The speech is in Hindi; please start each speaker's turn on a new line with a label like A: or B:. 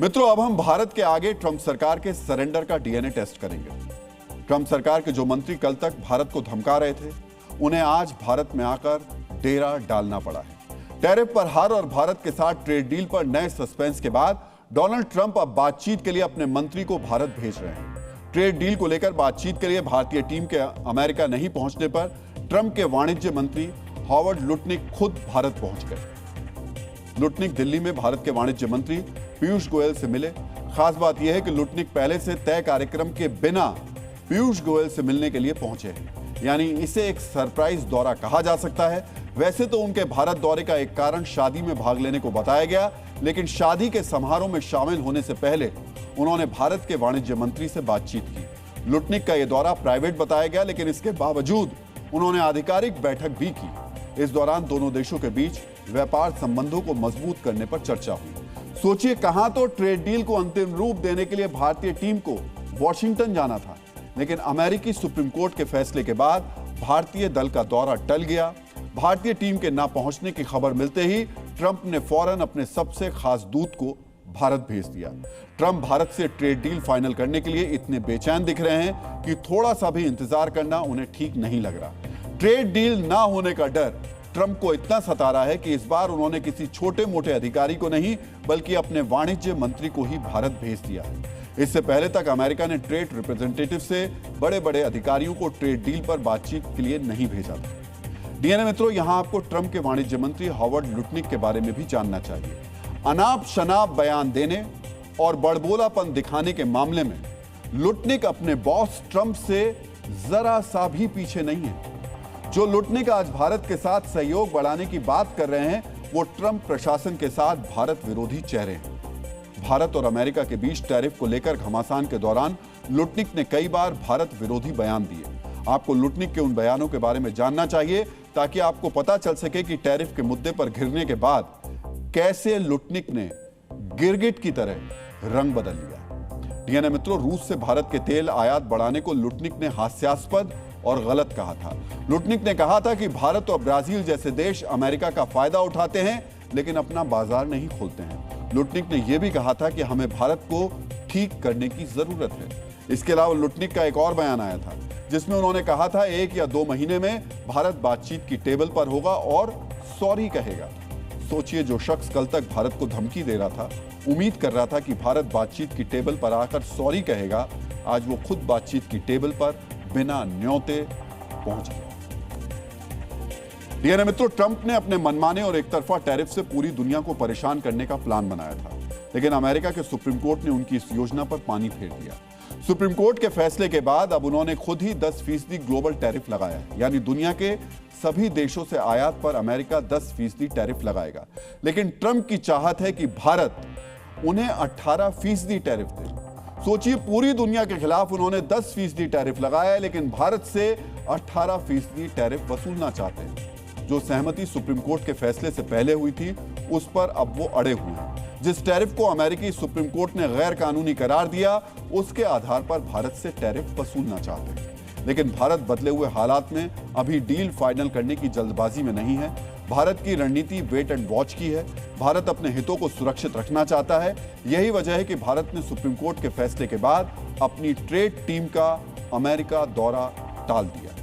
A: मित्रों, अब हम भारत के आगे ट्रंप सरकार के सरेंडर का डीएनए टेस्ट करेंगे। ट्रंप सरकार के जो मंत्री कल तक भारत को धमका रहे थे, उन्हें आज भारत में आकर डेरा डालना पड़ा है। टैरिफ पर हार और भारत के साथ ट्रेड डील पर नए सस्पेंस के बाद डोनाल्ड ट्रंप अब बातचीत के लिए अपने मंत्री को भारत भेज रहे हैं। ट्रेड डील को लेकर बातचीत के लिए भारतीय टीम के अमेरिका नहीं पहुंचने पर ट्रंप के वाणिज्य मंत्री हॉवर्ड लुटनिक खुद भारत पहुंच गए। लुटनिक दिल्ली में भारत के वाणिज्य मंत्री पीयूष गोयल से मिले। खास बात यह है कि लुटनिक पहले से तय कार्यक्रम के बिना पीयूष गोयल से मिलने के लिए पहुंचे हैं, यानी इसे एक सरप्राइज दौरा कहा जा सकता है। वैसे तो उनके भारत दौरे का एक कारण शादी में भाग लेने को बताया गया, लेकिन शादी के समारोह में शामिल होने से पहले उन्होंने भारत के वाणिज्य मंत्री से बातचीत की। लुटनिक का यह दौरा प्राइवेट बताया गया, लेकिन इसके बावजूद उन्होंने आधिकारिक बैठक भी की। इस दौरान दोनों देशों के बीच व्यापार संबंधों को मजबूत करने पर चर्चा हुई। सोचिए, कहां तो ट्रेड डील को अंतिम रूप देने के लिए भारतीय टीम को वॉशिंगटन जाना था, लेकिन अमेरिकी सुप्रीम कोर्ट के फैसले के बाद भारतीय दल का दौरा टल गया। भारतीय टीम के ना पहुंचने की खबर मिलते ही ट्रंप ने फौरन अपने सबसे खास दूत को भारत भेज दिया। ट्रंप भारत से ट्रेड डील फाइनल करने के लिए इतने बेचैन दिख रहे हैं कि थोड़ा सा भी इंतजार करना उन्हें ठीक नहीं लग रहा। ट्रेड डील ना होने का डर ट्रंप को इतना सता रहा है कि इस बार उन्होंने किसी छोटे मोटे अधिकारी को नहीं, बल्कि अपने वाणिज्य मंत्री को ही भारत भेज दिया है। इससे पहले तक अमेरिका ने ट्रेड रिप्रेजेंटेटिव से बड़े बड़े अधिकारियों को ट्रेड डील पर बातचीत के लिए नहीं भेजा था। डीएनए मित्रों, यहां आपको ट्रंप के वाणिज्य मंत्री हॉवर्ड लुटनिक के बारे में भी जानना चाहिए। अनाप शनाप बयान देने और बड़बोलापन दिखाने के मामले में लुटनिक अपने बॉस ट्रंप से जरा सा भी पीछे नहीं है। जो लुटनिक आज भारत के साथ सहयोग बढ़ाने की बात कर रहे हैं, वो ट्रंप प्रशासन के साथ भारत विरोधी चेहरे हैं। भारत और अमेरिका के बीच टैरिफ को लेकर घमासान के दौरान लुटनिक ने कई बार भारत विरोधी बयान दिए। आपको लुटनिक के उन बयानों के बारे में जानना चाहिए, ताकि आपको पता चल सके कि टैरिफ के मुद्दे पर घिरने के बाद कैसे लुटनिक ने गिरगिट की तरह रंग बदल लिया। डीएनए मित्रों, रूस से भारत के तेल आयात बढ़ाने को लुटनिक ने हास्यास्पद और गलत कहा था। लुटनिक ने कहा था कि भारत और ब्राजील जैसे देश अमेरिका का फायदा उठाते हैं, लेकिन अपना बाजार नहीं खोलते हैं। लुटनिक ने यह भी कहा था कि हमें भारत को ठीक करने की जरूरत है। इसके अलावा लुटनिक का एक और बयान आया था, जिसमें उन्होंने कहा था 1 या 2 महीने में भारत बातचीत की टेबल पर होगा और सॉरी कहेगा। सोचिए, जो शख्स कल तक भारत को धमकी दे रहा था, उम्मीद कर रहा था कि भारत बातचीत की टेबल पर आकर सॉरी कहेगा, आज वो खुद बातचीत की टेबल पर बिना न्योते पहुंच गया। डीएनए मित्रों, ट्रंप ने अपने मनमाने और एकतरफा टैरिफ से पूरी दुनिया को परेशान करने का प्लान बनाया था, लेकिन अमेरिका के सुप्रीम कोर्ट ने उनकी इस योजना पर पानी फेर दिया। सुप्रीम कोर्ट के फैसले के बाद अब उन्होंने खुद ही 10% ग्लोबल टैरिफ लगाया है, यानी दुनिया के सभी देशों से आयात पर अमेरिका 10% टैरिफ लगाएगा। लेकिन ट्रंप की चाहत है कि भारत उन्हें 18% टैरिफ दे। सोचिए, पूरी दुनिया के खिलाफ उन्होंने 10% टैरिफ लगाया है, लेकिन भारत से 18% टैरिफ वसूलना चाहते हैं। जो सहमति सुप्रीम कोर्ट के फैसले से पहले हुई थी, उस पर अब वो अड़े हुए हैं। जिस टैरिफ को अमेरिकी सुप्रीम कोर्ट ने गैर कानूनी करार दिया, उसके आधार पर भारत से टैरिफ वसूलना चाहते हैं। लेकिन भारत बदले हुए हालात में अभी डील फाइनल करने की जल्दबाजी में नहीं है। भारत की रणनीति वेट एंड वॉच की है। भारत अपने हितों को सुरक्षित रखना चाहता है। यही वजह है कि भारत ने सुप्रीम कोर्ट के फैसले के बाद अपनी ट्रेड टीम का अमेरिका दौरा टाल दिया।